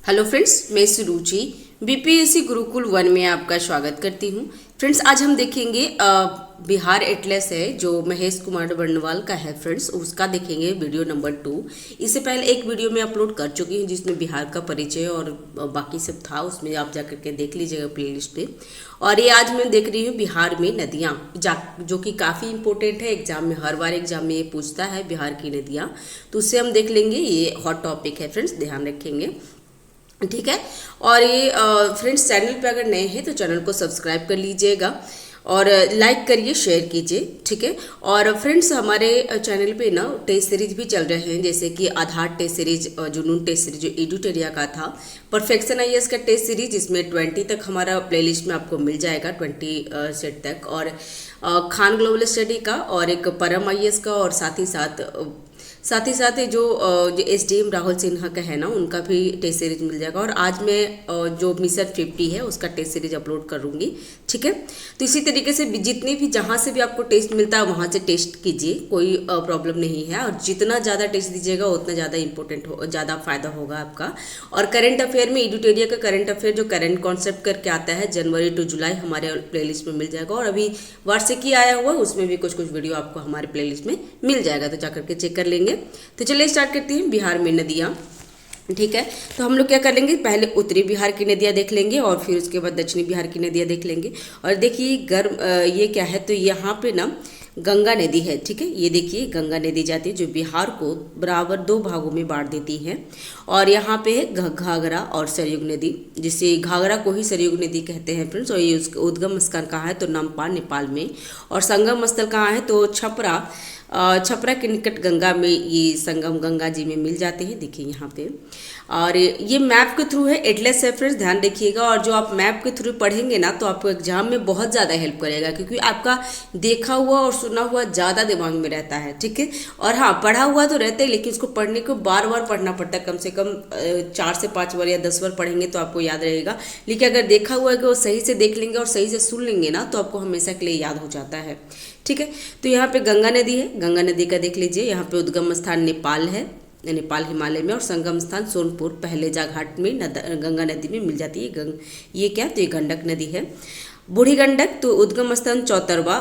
Hello friends, मैं सुरुचि BPSC Gurukul 1 में आपका स्वागत करती हूँ। फ्रेंड्स, आज हम देखेंगे बिहार एटलस है जो महेश कुमार बर्नवाल का है। फ्रेंड्स, उसका देखेंगे वीडियो नंबर 2। इससे पहले एक वीडियो में अपलोड कर चुकी हूँ जिसमें बिहार का परिचय और बाकी सब था, उसमें आप जा करके देख लीजिएगा प्लेलिस्ट पे। और ये आज मैं देख रही हूँ बिहार में नदियाँ, जो कि काफ़ी इंपॉर्टेंट है। एग्जाम में हर बार एग्जाम में ये पूछता है बिहार की नदियाँ, तो उससे हम देख लेंगे। ये हॉट टॉपिक है फ्रेंड्स, ध्यान रखेंगे, ठीक है। और ये फ्रेंड्स, चैनल पे अगर नए हैं तो चैनल को सब्सक्राइब कर लीजिएगा और लाइक करिए, शेयर कीजिए, ठीक है। और फ्रेंड्स, हमारे चैनल पे ना टेस्ट सीरीज भी चल रहे हैं, जैसे कि आधार टेस्ट सीरीज, जुनून टेस्ट सीरीज जो एडुटेरिया का था, परफेक्शन आईएएस का टेस्ट सीरीज जिसमें 20 तक हमारा प्लेलिस्ट में आपको मिल जाएगा, 20 सेट तक, और खान ग्लोबल स्टडी का, और एक परम आईएएस का, और साथ ही साथ जो एसडीएम राहुल सिन्हा का है ना, उनका भी टेस्ट सीरीज मिल जाएगा। और आज मैं जो मिशन 50 है उसका टेस्ट सीरीज अपलोड करूंगी, ठीक है। तो इसी तरीके से जितने भी जहां से भी आपको टेस्ट मिलता है वहां से टेस्ट कीजिए, कोई प्रॉब्लम नहीं है। और जितना ज़्यादा टेस्ट दीजिएगा उतना ज़्यादा इंपॉर्टेंट हो, ज़्यादा फायदा होगा आपका। और करंट अफेयर में एडुटेरिया का करंट अफेयर जो करंट कॉन्सेप्ट करके आता है जनवरी टू जुलाई, हमारे प्लेलिस्ट में मिल जाएगा। और अभी वार्षिकी आया हुआ उसमें भी कुछ वीडियो आपको हमारे प्लेलिस्ट में मिल जाएगा, तो जाकर के चेक कर लेंगे। तो चलिए स्टार्ट करते हैं। बिहार में नदियाँ, ठीक है। तो हम लोग क्या कर लेंगे, पहले उत्तरी बिहार की नदियाँ देख लेंगे और फिर उसके बाद दक्षिणी बिहार की नदियाँ देख लेंगे। और देखिए ये क्या है, तो यहाँ पे ना गंगा नदी है, ठीक है। ये देखिए गंगा नदी जाती है जो बिहार को बराबर 2 भागों में बांट देती है। और यहाँ पे है घाघरा और सरयुग नदी, जिसे घाघरा को ही सरयुग नदी कहते हैं फ्रेंड्स। और ये उसका उद्गम स्थल कहाँ है, तो नामपाल नेपाल में। और संगम स्थल कहाँ है, तो छपरा के निकट गंगा में ये संगम गंगा जी में मिल जाते हैं, देखिए यहाँ पे। और ये मैप के थ्रू है, एटलस है फ्रेंड्स, ध्यान रखिएगा। और जो आप मैप के थ्रू पढ़ेंगे ना तो आपको एग्जाम में बहुत ज़्यादा हेल्प करेगा, क्योंकि आपका देखा हुआ और सुना हुआ ज़्यादा दिमाग में रहता है, ठीक है। और हाँ, पढ़ा हुआ तो रहता है, लेकिन उसको पढ़ने को बार बार पढ़ना पड़ता है, कम से कम 4 से 5 बार या 10 बार पढ़ेंगे तो आपको याद रहेगा। लेकिन अगर देखा हुआ है कि वो सही से देख लेंगे और सही से सुन लेंगे ना तो आपको हमेशा के लिए याद हो जाता है, ठीक है। तो यहाँ पे गंगा नदी है, गंगा नदी का देख लीजिए। यहाँ पे उद्गम स्थान नेपाल है, नेपाल हिमालय में, और संगम स्थान सोनपुर पहलेजा घाट में गंगा नदी में मिल जाती है। ये क्या, तो ये गंडक नदी है। बूढ़ी गंडक तो उद्गम स्थान चौतरवा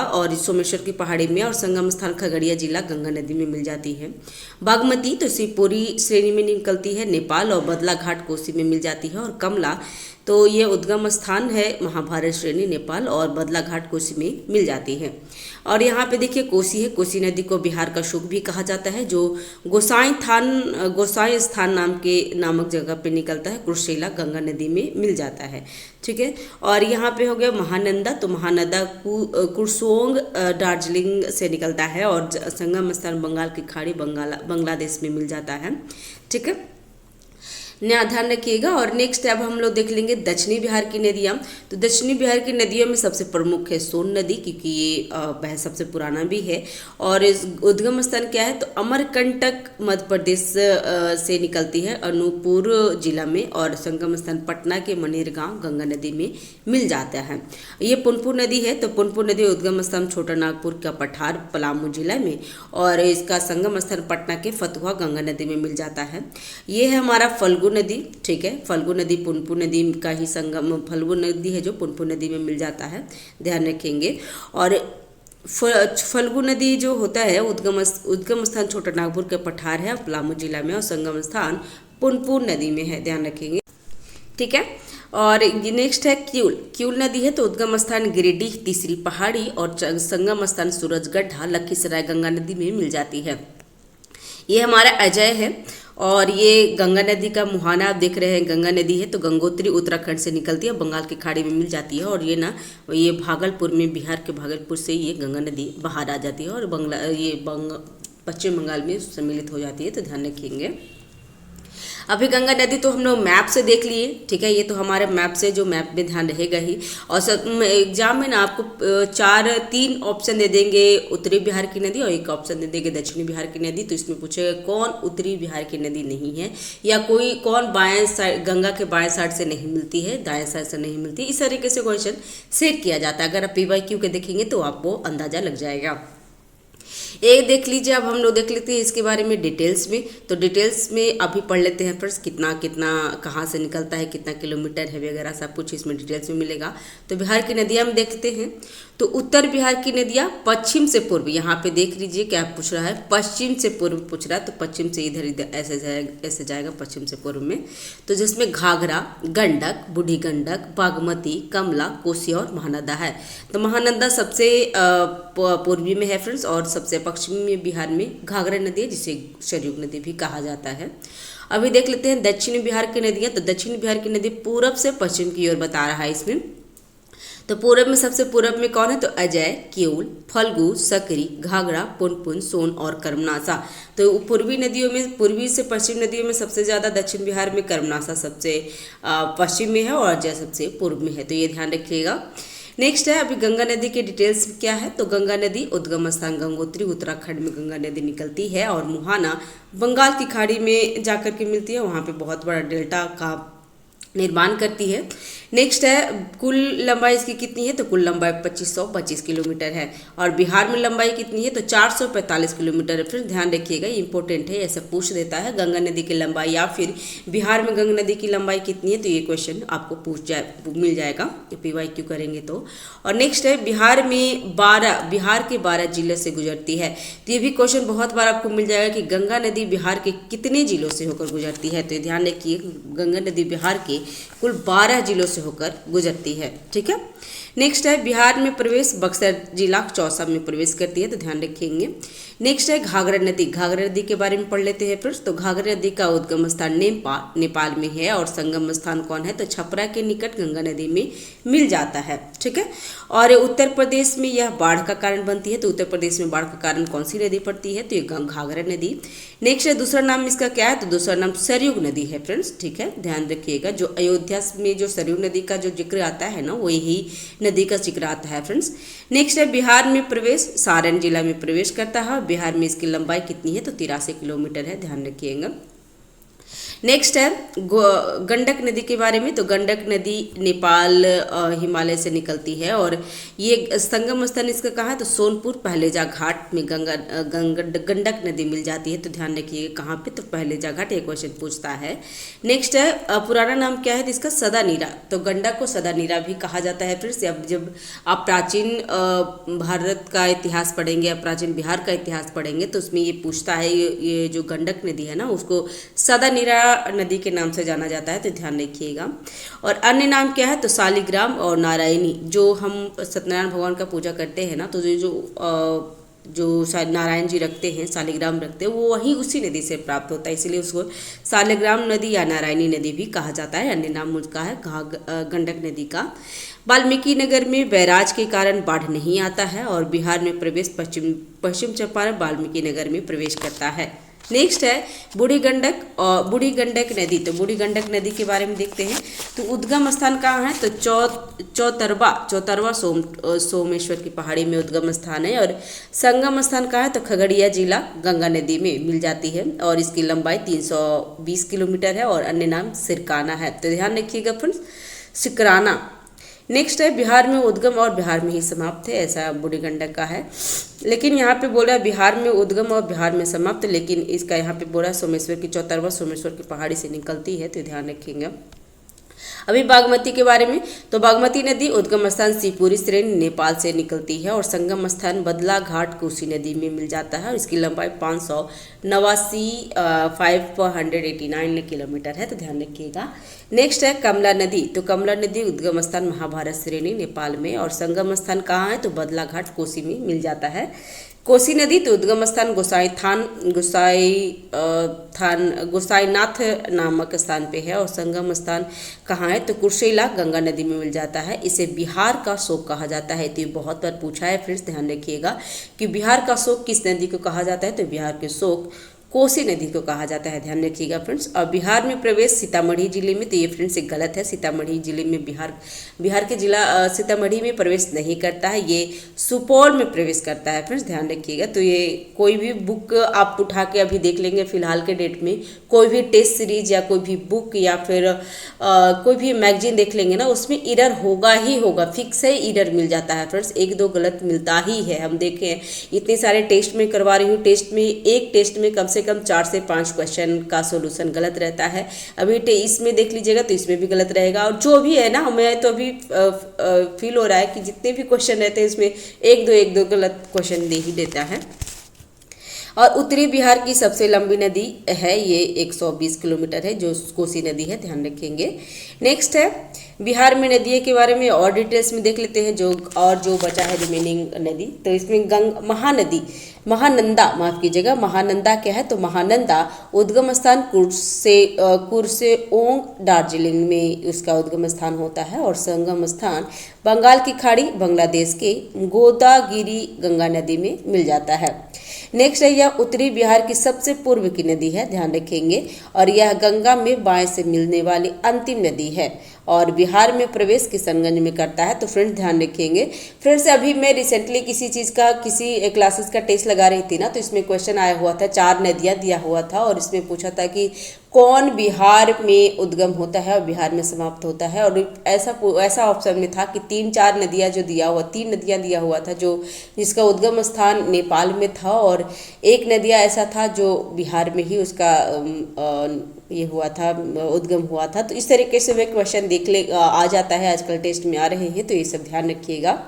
और सोमेश्वर की पहाड़ी में, और संगम स्थान खगड़िया जिला गंगा नदी में मिल जाती है। बागमती तो शिवपुरी श्रेणी में निकलती है नेपाल, और बदला घाट कोसी में मिल जाती है। और कमला तो ये उद्गम स्थान है महाभारत श्रेणी नेपाल, और बदला घाट कोसी में मिल जाती है। और यहाँ पे देखिए कोसी है, कोसी नदी को बिहार का शुक भी कहा जाता है, जो गोसाई स्थान नामक जगह पे निकलता है, कुर्सेला गंगा नदी में मिल जाता है, ठीक है। और यहाँ पे हो गया महानंदा, तो महानंदा कुरसोंग दार्जिलिंग से निकलता है, और संगम स्थान बंगाल की खाड़ी बांग्लादेश में मिल जाता है, ठीक है। ध्यान रखिएगा। और नेक्स्ट अब हम लोग देख लेंगे दक्षिणी बिहार की नदियाँ। तो दक्षिणी बिहार की नदियों में सबसे प्रमुख है सोन नदी, क्योंकि ये वह सबसे पुराना भी है। और इस उद्गम स्थान क्या है, तो अमरकंटक मध्य प्रदेश से निकलती है, अनूपपुर जिला में। और संगम स्थान पटना के मनेरगांव गंगा नदी में मिल जाता है। ये पुनपुन नदी है, तो पुनपुन नदी उद्गम स्थान छोटा नागपुर का पठार पलामू जिला में, और इसका संगम स्थान पटना के फतुहा गंगा नदी में मिल जाता है। ये है हमारा फल्गु नदी, ठीक है। फल्गु नदी पुनपुन नदी का ही संगम, फल्गु नदी है जो पुनपुन नदी में मिल जाता है, ध्यान रखेंगे। और फल्गु नदी जो होता है उद्गम स्थान छोटा नागपुर के पठार है पलामू जिला में, और संगम स्थान पुनपुन नदी में है, ध्यान रखेंगे, ठीक है। और नेक्स्ट है क्यूल नदी है, तो उद्गम स्थान गिरिडीह तीसरी पहाड़ी, और संगम स्थान सूरजगढ़ लखीसराय गंगा नदी में मिल जाती है। ये हमारा अजय है, और ये गंगा नदी का मुहाना आप देख रहे हैं, गंगा नदी है, तो गंगोत्री उत्तराखंड से निकलती है, बंगाल की खाड़ी में मिल जाती है। और ये भागलपुर में, बिहार के भागलपुर से ये गंगा नदी बाहर आ जाती है, और पश्चिम बंगाल में सम्मिलित हो जाती है, तो ध्यान रखेंगे। अभी गंगा नदी तो हम लोग मैप से देख लिए, ठीक है। ये तो हमारे मैप से, जो मैप में ध्यान रहेगा ही। और एग्जाम में ना आपको 3 ऑप्शन दे देंगे, उत्तरी बिहार की नदी, और एक ऑप्शन दे देंगे दक्षिणी बिहार की नदी। तो इसमें पूछेगा कौन उत्तरी बिहार की नदी नहीं है, या कौन बाएं साइड, गंगा के बाएं साइड से नहीं मिलती है, दाएं साइड से नहीं मिलती। इस तरीके से क्वेश्चन सेट किया जाता है। अगर आप PYQ के देखेंगे तो आपको अंदाजा लग जाएगा। एक देख लीजिए, अब हम लोग देख लेते हैं इसके बारे में डिटेल्स में। तो डिटेल्स में अभी पढ़ लेते हैं फ्रेंड्स, कितना कितना कहाँ से निकलता है, कितना किलोमीटर है वगैरह सब कुछ इसमें डिटेल्स में मिलेगा। तो बिहार की नदियाँ हम देखते हैं। तो उत्तर बिहार की नदियाँ पश्चिम से पूर्व, यहाँ पे देख लीजिए क्या पूछ रहा है, पश्चिम से पूर्व पूछ रहा है। तो पश्चिम से इधर इधर ऐसे जाएगा पश्चिम से पूर्व में। तो जिसमें घाघरा, गंडक, बूढ़ी गंडक, बागमती, कमला, कोसी और महानंदा है। तो महानंदा सबसे पूर्वी में है फ्रेंड्स, और सबसे पश्चिमी में बिहार में घाघरा नदी है, जिसे सरयू नदी भी कहा जाता है। अभी देख लेते हैं दक्षिणी बिहार की नदियाँ। तो दक्षिणी बिहार की नदी पूरब से पश्चिम की ओर बता रहा है इसमें। तो पूरब में सबसे पूरब में कौन है, तो अजय, केऊल, फल्गु, सकरी, घाघरा, पुनपुन, सोन और कर्मनासा। तो पूर्वी नदियों में, पूर्वी से पश्चिम नदियों में सबसे ज़्यादा दक्षिण बिहार में कर्मनासा सबसे पश्चिम में है और अजय सबसे पूर्व में है। तो ये ध्यान रखिएगा। नेक्स्ट है अभी गंगा नदी के डिटेल्स क्या है। तो गंगा नदी उद्गम स्थान गंगोत्री, उत्तराखंड में गंगा नदी निकलती है और मुहाना बंगाल की खाड़ी में जाकर के मिलती है, वहाँ पे बहुत बड़ा डेल्टा का निर्माण करती है। नेक्स्ट है कुल लंबाई इसकी कितनी है, तो कुल लंबाई 2525 किलोमीटर है। और बिहार में लंबाई कितनी है, तो 445 किलोमीटर है। फिर ध्यान रखिएगा, इंपॉर्टेंट है, ऐसा पूछ देता है गंगा नदी की लंबाई या फिर बिहार में गंगा नदी की लंबाई कितनी है। तो ये क्वेश्चन आपको मिल जाएगा PYQ करेंगे तो। और नेक्स्ट है बिहार के 12 जिले से गुजरती है। तो ये भी क्वेश्चन बहुत बार आपको मिल जाएगा कि गंगा नदी बिहार के कितने जिलों से होकर गुजरती है। तो ध्यान रखिए, गंगा नदी बिहार के कुल 12 जिलों से होकर गुजरती है। ठीक है। नेक्स्ट है बिहार में प्रवेश बक्सर जिला चौसा में प्रवेश करती है, तो ध्यान रखेंगे। नेक्स्ट है घाघरा नदी। घाघरा नदी के बारे में पढ़ लेते हैं फ्रेंड्स। तो घाघरा नदी का उद्गम स्थान नेपाल में है और संगम स्थान कौन है, तो छपरा के निकट गंगा नदी में मिल जाता है। ठीक है। और उत्तर प्रदेश में यह बाढ़ का कारण बनती है। तो उत्तर प्रदेश में बाढ़ का कारण कौन सी नदी पड़ती है, तो ये घाघरा नदी। नेक्स्ट है दूसरा नाम इसका क्या है, तो दूसरा नाम सरयू नदी है फ्रेंड्स। ठीक है, ध्यान रखिएगा। जो अयोध्या में जो सरयू नदी का जो जिक्र आता है ना, वही नदी का जिक्र आता है फ्रेंड्स। नेक्स्ट है बिहार में प्रवेश, सारण जिला में प्रवेश करता है। बिहार में इसकी लंबाई कितनी है, तो 83 किलोमीटर है, ध्यान रखिएगा। नेक्स्ट है गंडक नदी के बारे में। तो गंडक नदी नेपाल हिमालय से निकलती है और ये संगम स्थान इसका कहाँ है, तो सोनपुर पहलेजा घाट में गंडक नदी मिल जाती है। तो ध्यान रखिए कहाँ पे, तो पहलेजा घाट, ये क्वेश्चन पूछता है। नेक्स्ट है पुराना नाम क्या है, तो इसका सदानीरा। तो गंडक को सदानीरा भी कहा जाता है। फिर जब आप प्राचीन भारत का इतिहास पढ़ेंगे या प्राचीन बिहार का इतिहास पढ़ेंगे तो उसमें ये पूछता है, ये जो गंडक नदी है ना, उसको सदानीरा नदी के नाम से जाना जाता है। तो ध्यान रखिएगा। और अन्य नाम क्या है, तो शालिग्राम और नारायणी। जो हम सत्यनारायण भगवान का पूजा करते हैं ना, तो जो शायद नारायण जी रखते हैं, शालिग्राम रखते हैं, वो वही उसी नदी से प्राप्त होता है, इसलिए उसको शालिग्राम नदी या नारायणी नदी भी कहा जाता है। अन्य नाम उसका है गंडक नदी का। वाल्मीकि नगर में बैराज के कारण बाढ़ नहीं आता है और बिहार में प्रवेश पश्चिम चंपारण वाल्मीकि नगर में प्रवेश करता है। नेक्स्ट है बूढ़ी गंडक नदी। तो बूढ़ी गंडक नदी के बारे में देखते हैं। तो उद्गम स्थान कहाँ है, तो चौतरवा सोमेश्वर की पहाड़ी में उद्गम स्थान है। और संगम स्थान कहाँ है, तो खगड़िया जिला गंगा नदी में मिल जाती है और इसकी लंबाई 320 किलोमीटर है और अन्य नाम सिरकाना है। तो ध्यान रखिएगा फ्रेंड्स, सिकराना। नेक्स्ट है बिहार में उद्गम और बिहार में ही समाप्त है, ऐसा बूढ़ी गंडक का है। लेकिन यहाँ पे बोला बिहार में उद्गम और बिहार में समाप्त, लेकिन इसका यहाँ पे बोला सोमेश्वर की चौतरवा सोमेश्वर की पहाड़ी से निकलती है। तो ध्यान रखेंगे। अभी बागमती के बारे में। तो बागमती नदी उद्गम स्थान शिवपुरी श्रेणी नेपाल से निकलती है और संगम स्थान बदला घाट कोसी नदी में मिल जाता है और इसकी लंबाई 589 किलोमीटर है। तो ध्यान रखिएगा। नेक्स्ट है कमला नदी। तो कमला नदी उद्गम स्थान महाभारत श्रेणी नेपाल में और संगम स्थान कहाँ है, तो बदला घाट कोसी में मिल जाता है। कोसी नदी तो उद्गम स्थान गोसाईनाथ नामक स्थान पे है और संगम स्थान कहाँ है, तो कुर्सेला गंगा नदी में मिल जाता है। इसे बिहार का शोक कहा जाता है। तो ये बहुत बार पूछा है, फिर ध्यान रखिएगा कि बिहार का शोक किस नदी को कहा जाता है, तो बिहार के शोक कोसी नदी को कहा जाता है, ध्यान रखिएगा फ्रेंड्स। और बिहार में प्रवेश सीतामढ़ी जिले में, तो ये फ्रेंड्स एक गलत है, सीतामढ़ी जिले में बिहार के जिला सीतामढ़ी में प्रवेश नहीं करता है, ये सुपौल में प्रवेश करता है फ्रेंड्स, ध्यान रखिएगा। तो ये कोई भी बुक आप उठा के अभी देख लेंगे फिलहाल के डेट में, कोई भी टेस्ट सीरीज या कोई भी बुक या फिर कोई भी मैगजीन देख लेंगे ना, उसमें एरर होगा ही होगा, फिक्स है, एरर मिल जाता है फ्रेंड्स, एक दो गलत मिलता ही है। हम देखें इतने सारे टेस्ट में करवा रही हूँ, एक टेस्ट में कम से कम 4 से 5 क्वेश्चन का सोल्यूशन गलत रहता है। अभी इसमें देख लीजिएगा तो इसमें भी गलत रहेगा, और जो भी है ना, हमें तो अभी फील हो रहा है कि जितने भी क्वेश्चन रहते हैं इसमें एक दो गलत क्वेश्चन दे ही देता है। और उत्तरी बिहार की सबसे लंबी नदी है, ये 120 किलोमीटर है, जो कोसी नदी है, ध्यान रखेंगे। नेक्स्ट है बिहार में नदियों के बारे में और डिटेल्स में देख लेते हैं, जो बचा है रिमेनिंग नदी। तो इसमें महानंदा, माफ कीजिएगा, महानंदा क्या है, तो महानंदा उद्गम स्थान कुर्सेओंग दार्जिलिंग में उसका उद्गम स्थान होता है, और संगम स्थान बंगाल की खाड़ी बांग्लादेश के गोदावरी गंगा नदी में मिल जाता है। नेक्स्ट है यह उत्तरी बिहार की सबसे पूर्व की नदी है, ध्यान रखेंगे, और यह गंगा में बाएं से मिलने वाली अंतिम नदी है, और बिहार में प्रवेश किशनगंज में करता है। तो फ्रेंड्स ध्यान रखेंगे। फ्रेंड्स अभी मैं रिसेंटली किसी क्लासेस का टेस्ट लगा रही थी ना, तो इसमें क्वेश्चन आया हुआ था, 4 नदियाँ दिया हुआ था, और इसमें पूछा था कि कौन बिहार में उद्गम होता है और बिहार में समाप्त होता है, और ऐसा ऑप्शन में था कि 3-4 नदियाँ जो दिया हुआ, 3 नदियाँ दिया हुआ था जिसका उद्गम स्थान नेपाल में था, और एक नदियाँ ऐसा था जो बिहार में ही उसका ये हुआ था, उद्गम हुआ था। तो इस तरीके से वे क्वेश्चन आ जाता है, आजकल टेस्ट में आ रहे हैं, तो ये सब ध्यान रखिएगा।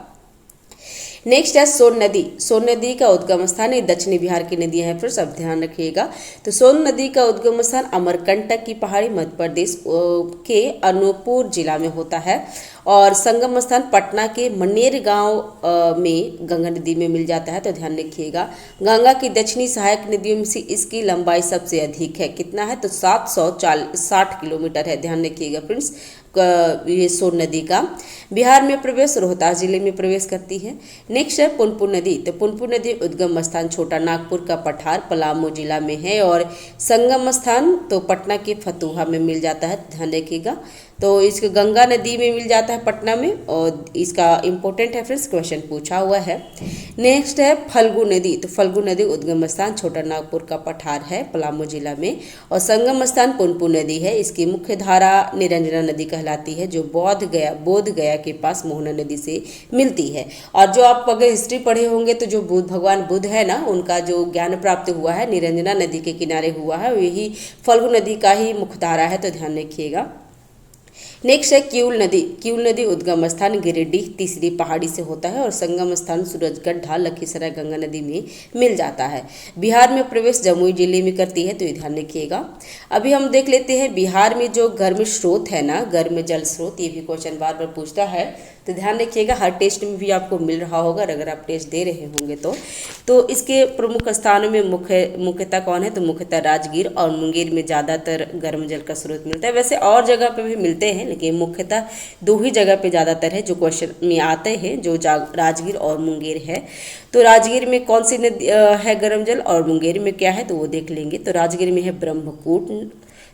नेक्स्ट है सोन नदी का उद्गम स्थान, ये दक्षिणी बिहार की नदियां हैं, फिर सब ध्यान रखिएगा। तो सोन नदी का उद्गम स्थान अमरकंटक की पहाड़ी मध्य प्रदेश के अनूपपुर जिला में होता है, और संगम स्थान पटना के मनेर गांव में गंगा नदी में मिल जाता है। तो ध्यान रखिएगा, गंगा की दक्षिणी सहायक नदियों में से इसकी लंबाई सबसे अधिक है, कितना है, तो 760 किलोमीटर है, ध्यान रखिएगा फ्रेंड्स। ये सोन नदी का बिहार में प्रवेश रोहतास जिले में प्रवेश करती है। नेक्स्ट है पुनपुन नदी, तो पुनपुन नदी उद्गम स्थान छोटा नागपुर का पठार पलामू जिला में है, और संगम स्थान तो पटना के फतुहा में मिल जाता है, ध्यान रखिएगा। तो इसके गंगा नदी में मिल जाता है पटना में, और इसका इंपॉर्टेंट है फ्रेंड्स, क्वेश्चन पूछा हुआ है। नेक्स्ट है फल्गु नदी, तो फल्गु नदी उद्गम स्थान छोटा नागपुर का पठार है पलामू जिला में, और संगम स्थान पुनपुन नदी है, इसकी मुख्य धारा निरंजना नदी कहलाती है, जो बोध गया के पास मोहना नदी से मिलती है। और जो आप अगर हिस्ट्री पढ़े होंगे तो जो भगवान बुद्ध है ना, उनका जो ज्ञान प्राप्त हुआ है निरंजना नदी के किनारे हुआ है, यही फल्गु नदी का ही मुख्य धारा है, तो ध्यान रखिएगा। नेक्स्ट है किऊल नदी उद्गम स्थान गिरिडीह तीसरी पहाड़ी से होता है, और संगम स्थान सूरजगढ़ ढाल लखीसराय गंगा नदी में मिल जाता है। बिहार में प्रवेश जमुई जिले में करती है, तो ये ध्यान रखिएगा। अभी हम देख लेते हैं बिहार में जो गर्म स्रोत है ना, गर्म जल स्रोत, ये भी क्वेश्चन बार बार पूछता है, तो ध्यान रखिएगा, हर टेस्ट में भी आपको मिल रहा होगा अगर आप टेस्ट दे रहे होंगे तो इसके प्रमुख स्थानों में मुख्यतः कौन है, तो मुख्यतः राजगीर और मुंगेर में ज़्यादातर गर्म जल का स्रोत मिलता है। वैसे और जगह पे भी मिलते हैं, लेकिन मुख्यतः 2 ही जगह पे ज़्यादातर है जो क्वेश्चन में आते हैं, जो राजगीर और मुंगेर है। तो राजगीर में कौन सी नदी है गर्म जल, और मुंगेर में क्या है, तो वो देख लेंगे। तो राजगीर में है ब्रह्मकुंड,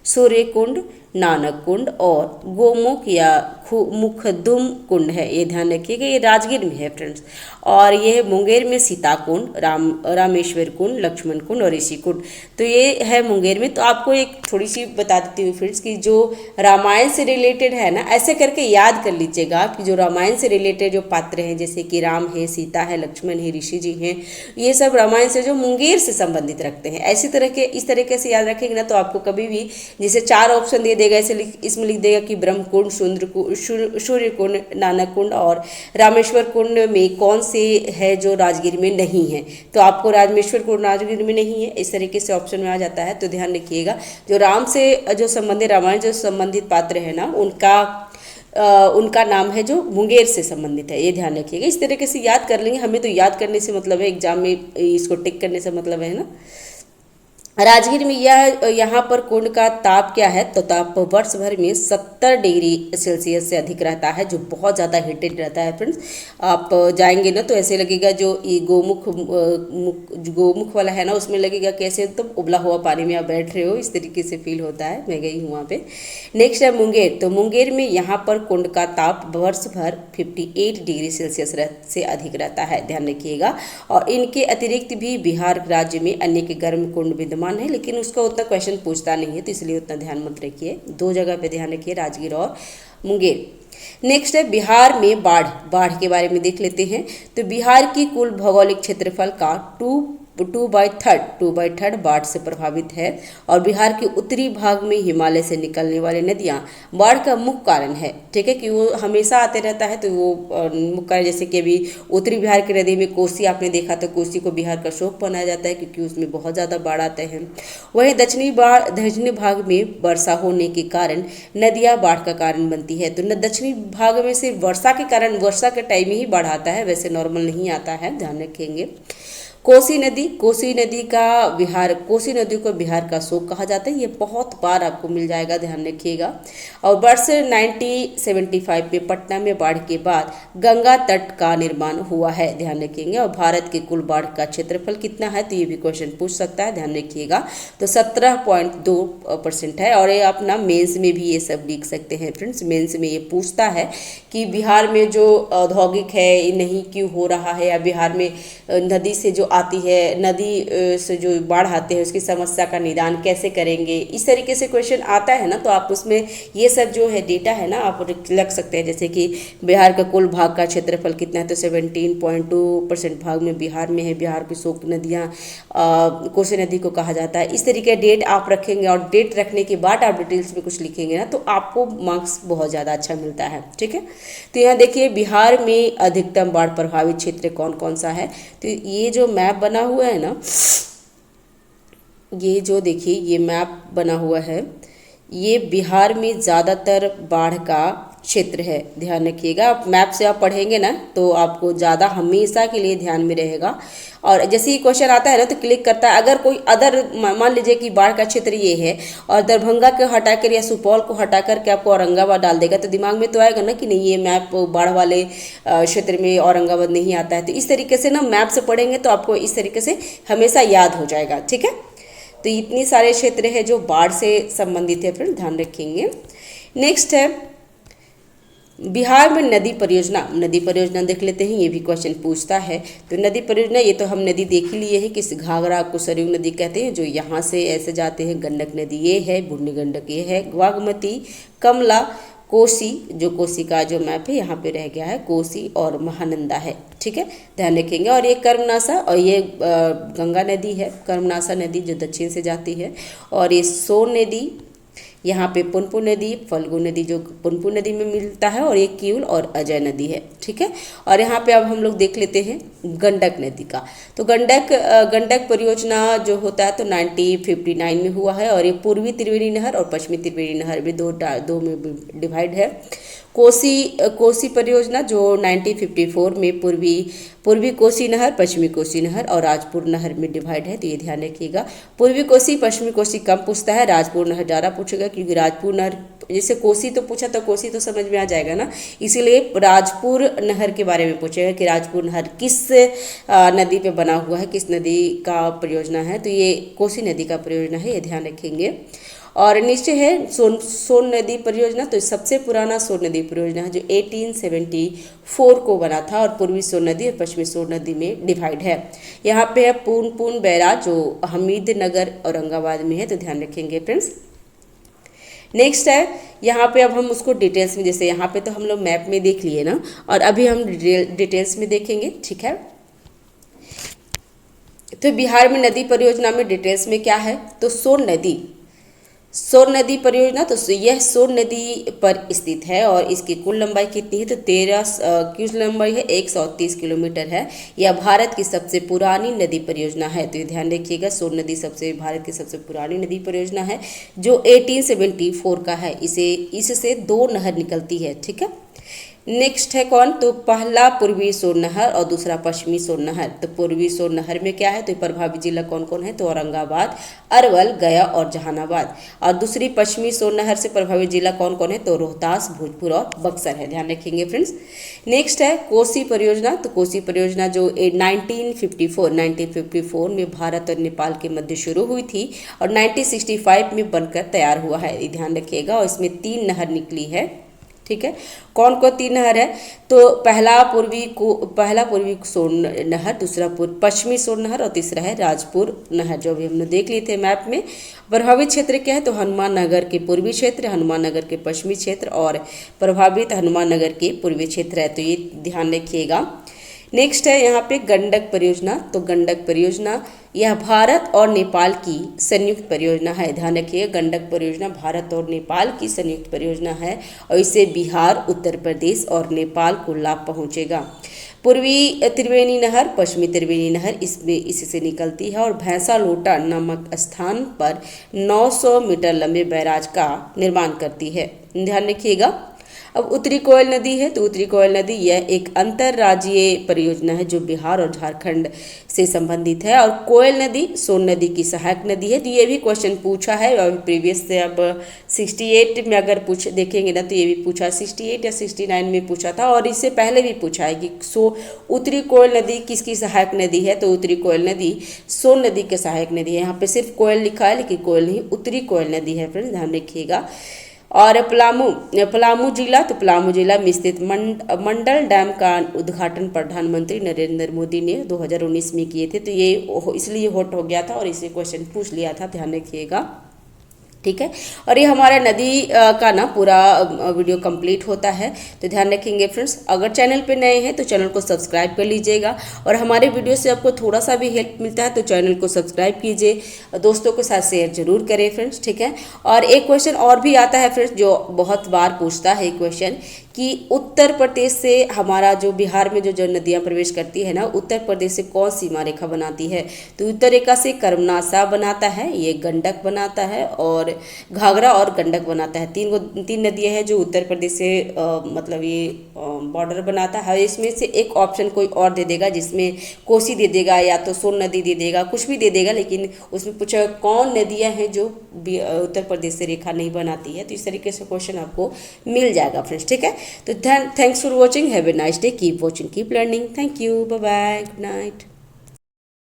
सूर्यकुंड, नानक कुंड और गोमुख या मुखदुम कुंड है, ये ध्यान रखिएगा, ये राजगीर में है फ्रेंड्स। और ये मुंगेर में सीता कुंड, रामेश्वर कुंड, लक्ष्मण कुंड और ऋषि कुंड, तो ये है मुंगेर में। तो आपको एक थोड़ी सी बता देती हूँ फ्रेंड्स कि जो रामायण से रिलेटेड है ना, ऐसे करके याद कर लीजिएगा कि जो रामायण से रिलेटेड जो पात्र हैं, जैसे कि राम है, सीता है, लक्ष्मण है, ऋषि जी हैं, ये सब रामायण से जो मुंगेर से संबंधित रखते हैं। इस तरीके से याद रखेंगे ना, तो आपको कभी भी जैसे 4 ऑप्शन दे देगा, ऐसे इसमें लिख देगा कि ब्रह्मकुंड, सूर्य कुंड, नानक कुंड और रामेश्वर कुंड में कौन से है जो राजगीर में नहीं है, तो आपको रामेश्वर कुंड राजगीर में नहीं है, इस तरीके से ऑप्शन में आ जाता है। तो ध्यान रखिएगा, जो राम से जो संबंधित, रामायण जो संबंधित पात्र है ना, उनका नाम है जो मुंगेर से संबंधित है, ये ध्यान रखिएगा। इस तरीके से याद कर लेंगे, हमें तो याद करने से मतलब है, एग्जाम में इसको टिक करने से मतलब है ना। राजगीर में यह यहाँ पर कुंड का ताप क्या है, तो ताप वर्ष भर में 70 डिग्री सेल्सियस से अधिक रहता है, जो बहुत ज़्यादा हीटेड रहता है फ्रेंड्स। आप जाएंगे ना तो ऐसे लगेगा, जो ये गोमुख वाला है ना, उसमें लगेगा कैसे तो उबला हुआ पानी में आप बैठ रहे हो, इस तरीके से फील होता है। मैं गई हूँ वहाँ पे। नेक्स्ट है मुंगेर। तो मुंगेर में यहाँ पर कुंड का ताप वर्ष भर 58 डिग्री सेल्सियस से अधिक रहता है, ध्यान रखिएगा। और इनके अतिरिक्त भी बिहार राज्य में अन्य के गर्म कुंड विद्यमान है, लेकिन उसका उतना क्वेश्चन पूछता नहीं है, तो इसलिए उतना ध्यान मत रखिए। दो जगह पे ध्यान रखिए, राजगीर और मुंगेर। नेक्स्ट है बिहार में बाढ़। बाढ़ के बारे में देख लेते हैं। तो बिहार की कुल भौगोलिक क्षेत्रफल का 2/3 बाढ़ से प्रभावित है, और बिहार के उत्तरी भाग में हिमालय से निकलने वाली नदियां बाढ़ का मुख्य कारण है। ठीक है, कि वो हमेशा आते रहता है, तो वो मुख्य कारण। जैसे कि अभी उत्तरी बिहार की नदी में कोसी आपने देखा, तो कोसी को बिहार का शोक माना जाता है, क्योंकि उसमें बहुत ज़्यादा बाढ़ आते हैं। वहीं दक्षिणी भाग में वर्षा होने के कारण नदियाँ बाढ़ का कारण बनती है। तो दक्षिणी भाग में से वर्षा के कारण, वर्षा के टाइम में ही बाढ़ आता है, वैसे नॉर्मल नहीं आता है, ध्यान रखेंगे। कोसी नदी कोसी नदी को बिहार का शोक कहा जाता है। ये बहुत बार आपको मिल जाएगा, ध्यान रखिएगा। और वर्ष 1975 में पटना में बाढ़ के बाद गंगा तट का निर्माण हुआ है, ध्यान रखेंगे। और भारत के कुल बाढ़ का क्षेत्रफल कितना है, तो ये भी क्वेश्चन पूछ सकता है, ध्यान रखिएगा। तो 17.2% है। और ये अपना मेंस में भी ये सब लिख सकते हैं फ्रेंड्स। मेंस में ये पूछता है कि बिहार में जो औद्योगिक है ये नहीं क्यों हो रहा है, या बिहार में नदी से जो आती है, नदी से जो बाढ़ आते हैं उसकी समस्या का निदान कैसे करेंगे, इस तरीके से क्वेश्चन आता है ना। तो आप उसमें ये सब जो है डेटा है ना, आप लग सकते हैं। जैसे कि बिहार का कुल भाग का क्षेत्रफल कितना है, तो 17.2% भाग में बिहार में है। बिहार की शोक नदियाँ कोसी नदी को कहा जाता है। इस तरीके डेट आप रखेंगे, और डेट रखने के बाद आप डिटेल्स में कुछ लिखेंगे ना, तो आपको मार्क्स बहुत ज़्यादा अच्छा मिलता है। ठीक है, तो यहाँ देखिए बिहार में अधिकतम बाढ़ प्रभावित क्षेत्र कौन कौन सा है। तो ये जो मैप बना हुआ है ना, ये जो देखिए ये मैप बना हुआ है, ये बिहार में ज़्यादातर बाढ़ का क्षेत्र है, ध्यान रखिएगा। आप मैप से आप पढ़ेंगे ना, तो आपको ज़्यादा हमेशा के लिए ध्यान में रहेगा। और जैसे ही क्वेश्चन आता है ना, तो क्लिक करता है। अगर कोई अदर, मान लीजिए कि बाढ़ का क्षेत्र ये है, और दरभंगा को हटाकर या सुपौल को हटाकर के आपको औरंगाबाद डाल देगा, तो दिमाग में तो आएगा ना कि नहीं, ये मैप बाढ़ वाले क्षेत्र में औरंगाबाद नहीं आता है। तो इस तरीके से ना मैप से पढ़ेंगे तो आपको इस तरीके से हमेशा याद हो जाएगा। ठीक है, तो इतनी सारे क्षेत्र है जो बाढ़ से संबंधित है, फिर ध्यान रखेंगे। नेक्स्ट है बिहार में नदी परियोजना देख लेते हैं। ये भी क्वेश्चन पूछता है। तो नदी परियोजना, ये तो हम नदी देख ही लिए हैं कि घाघरा को सरयू नदी कहते हैं, जो यहाँ से ऐसे जाते हैं। गंडक नदी ये है, बूढ़ी गंडक ये है, बागमती, कमला, कोसी, जो कोसी का जो मैप है यहाँ पे रह गया है, कोसी और महानंदा है। ठीक है, ध्यान रखेंगे। और ये कर्मनासा, और ये गंगा नदी है, कर्मनासा नदी जो दक्षिण से जाती है। और ये सोन नदी, यहाँ पे पुनपुन नदी, फल्गु नदी जो पुनपुन नदी में मिलता है, और एक किउल और अजय नदी है। ठीक है, और यहाँ पे अब हम लोग देख लेते हैं गंडक नदी का। तो गंडक परियोजना जो होता है तो 1959 में हुआ है, और ये पूर्वी त्रिवेणी नहर और पश्चिमी त्रिवेणी नहर भी दो में डिवाइड है। कोसी परियोजना जो 1954 में पूर्वी कोसी नहर, पश्चिमी कोसी नहर और राजपुर नहर में डिवाइड है। तो ये ध्यान रखिएगा। पूर्वी कोसी, पश्चिमी कोसी कम पूछता है, राजपुर नहर ज़्यादा पूछेगा, क्योंकि राजपुर नहर, जैसे कोसी तो पूछा तो कोसी तो समझ में आ जाएगा ना, इसीलिए राजपुर नहर के बारे में पूछेगा कि राजपुर नहर किस नदी पे बना हुआ है, किस नदी का परियोजना है। तो ये कोसी नदी का परियोजना है, ये ध्यान रखेंगे। और नीचे है सोन नदी परियोजना। तो सबसे पुराना सोन नदी परियोजना है जो 1874 को बना था, और पूर्वी सोन नदी और पश्चिमी सोन नदी में डिवाइड है। यहाँ पे है पुनपुन बैराज जो हमीदनगर औरंगाबाद में है, तो ध्यान रखेंगे फ्रेंड्स। नेक्स्ट है यहाँ पे, अब हम उसको डिटेल्स में, जैसे यहाँ पे तो हम लोग मैप में देख लिए ना, और अभी हम डिटेल्स में देखेंगे। ठीक है, तो बिहार में नदी परियोजना में डिटेल्स में क्या है, तो सोन नदी परियोजना, तो यह सोन नदी पर स्थित है, और इसकी कुल लंबाई कितनी है, तो 13 की लंबाई है, 130 किलोमीटर है। यह भारत की सबसे पुरानी नदी परियोजना है। तो ये ध्यान रखिएगा, सोन नदी भारत की सबसे पुरानी नदी परियोजना है, जो 1874 का है। इससे 2 नहर निकलती है। ठीक है, नेक्स्ट है कौन, तो पहला पूर्वी सोन नहर और दूसरा पश्चिमी सोन नहर। तो पूर्वी सोन नहर में क्या है, तो प्रभावित जिला कौन कौन है, तो औरंगाबाद, अरवल, गया और जहानाबाद। और दूसरी पश्चिमी सोन नहर से प्रभावित जिला कौन कौन है, तो रोहतास, भोजपुर और बक्सर है। ध्यान रखेंगे फ्रेंड्स। नेक्स्ट है कोसी परियोजना। तो कोसी परियोजना जो 1954 में भारत और नेपाल के मध्य शुरू हुई थी और 1965 में बनकर तैयार हुआ है, ये ध्यान रखिएगा। और इसमें 3 नहर निकली है, ठीक है। कौन कौन 3 नहर है, तो पहला पूर्वी सोन नहर, दूसरा पश्चिमी सोन नहर और तीसरा है राजपुर नहर, जो भी हमने देख लिए थे मैप में। प्रभावित क्षेत्र क्या है, तो हनुमान नगर के पूर्वी क्षेत्र, हनुमान नगर के पश्चिमी क्षेत्र और प्रभावित हनुमान नगर के पूर्वी क्षेत्र है, तो ये ध्यान रखिएगा। नेक्स्ट है यहाँ पे गंडक परियोजना। तो गंडक परियोजना यह भारत और नेपाल की संयुक्त परियोजना है। ध्यान रखिए, गंडक परियोजना भारत और नेपाल की संयुक्त परियोजना है और इससे बिहार, उत्तर प्रदेश और नेपाल को लाभ पहुंचेगा। पूर्वी त्रिवेणी नहर, पश्चिमी त्रिवेणी नहर इससे निकलती है और भैंसा लोटा नामक स्थान पर 900 मीटर लंबे बैराज का निर्माण करती है। ध्यान रखिएगा। अब उत्तरी कोयल नदी है। तो उत्तरी कोयल नदी यह एक अंतर्राज्यीय परियोजना है जो बिहार और झारखंड से संबंधित है और कोयल नदी सोन नदी की सहायक नदी है। तो ये भी क्वेश्चन पूछा है और प्रीवियस से अब 68 में अगर देखेंगे ना, तो ये भी पूछा 68 या 69 में पूछा था और इससे पहले भी पूछा है कि उत्तरी कोयल नदी किसकी सहायक नदी है। तो उत्तरी कोयल नदी सोन नदी की सहायक नदी है। यहाँ पे सिर्फ कोयल लिखा है लेकिन कोयल नहीं, उत्तरी कोयल नदी है फ्रेंड्स, ध्यान रखिएगा। और पलामू जिला। तो पलामू जिला में स्थित मंडल डैम का उद्घाटन प्रधानमंत्री नरेंद्र मोदी ने 2019 में किए थे। तो ये इसलिए हॉट हो गया था और इसे क्वेश्चन पूछ लिया था, ध्यान रखिएगा, ठीक है। और ये हमारा नदी का ना पूरा वीडियो कंप्लीट होता है। तो ध्यान रखेंगे फ्रेंड्स, अगर चैनल पे नए हैं तो चैनल को सब्सक्राइब कर लीजिएगा और हमारे वीडियो से आपको थोड़ा सा भी हेल्प मिलता है तो चैनल को सब्सक्राइब कीजिए, दोस्तों के साथ शेयर जरूर करें फ्रेंड्स, ठीक है। और एक क्वेश्चन और भी आता है फ्रेंड्स जो बहुत बार पूछता है क्वेश्चन कि उत्तर प्रदेश से हमारा जो बिहार में जो नदियाँ प्रवेश करती है ना, उत्तर प्रदेश से कौन सीमा रेखा बनाती है। तो उत्तर रेखा से कर्मनासा बनाता है, ये गंडक बनाता है और घाघरा और गंडक बनाता है। तीन नदियां हैं जो उत्तर प्रदेश से मतलब ये बॉर्डर बनाता है। इसमें से एक ऑप्शन कोई और दे देगा जिसमें कोसी दे देगा या तो सोन नदी दे देगा, कुछ भी दे देगा, लेकिन उसमें पूछा कौन नदियां हैं जो उत्तर प्रदेश से रेखा नहीं बनाती है। तो इस तरीके से क्वेश्चन आपको मिल जाएगा फ्रेंड्स, ठीक है। तो thanks for watching, have a nice day, keep watching, keep learning, thank you, bye bye, good night.